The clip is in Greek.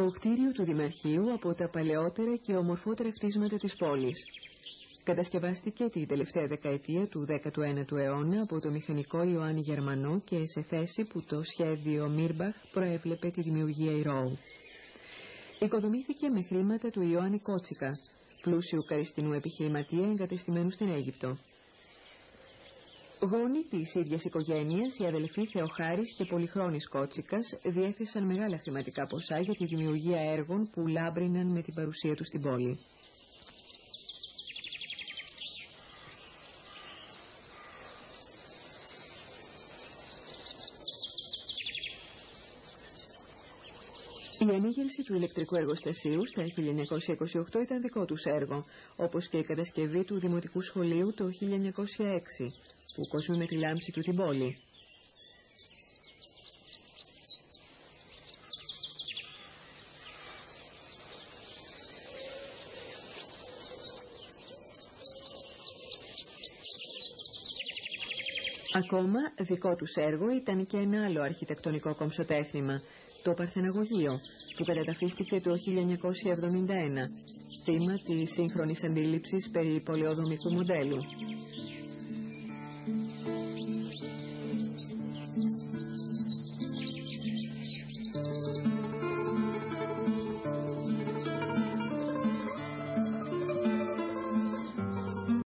Το κτίριο του Δημαρχείου από τα παλαιότερα και ομορφότερα κτίσματα της πόλης. Κατασκευάστηκε την τελευταία δεκαετία του 19ου αιώνα από το μηχανικό Ιωάννη Γερμανό και σε θέση που το σχέδιο Μίρμπαχ προέβλεπε τη δημιουργία ηρώου. Οικοδομήθηκε με χρήματα του Ιωάννη Κότσικα, πλούσιου καριστινού επιχειρηματία εγκατεστημένου στην Αίγυπτο. Γόνοι της ίδιας οικογένειας, οι αδελφοί Θεοχάρης και Πολυχρόνης Κότσικας, διέθεσαν μεγάλα χρηματικά ποσά για τη δημιουργία έργων που λάμπριναν με την παρουσία τους στην πόλη. Η ανοίγελση του ηλεκτρικού εργοστασίου στα 1928 ήταν δικό τους έργο, όπως και η κατασκευή του Δημοτικού Σχολείου το 1906, που κόσμει με τη λάμψη του την πόλη. Ακόμα δικό τους έργο ήταν και ένα άλλο αρχιτεκτονικό κομψοτέχνημα, το Παρθεναγωγείο, που καταταφίστηκε το 1971, θύμα της σύγχρονης αντίληψης περί πολεοδομικού μοντέλου.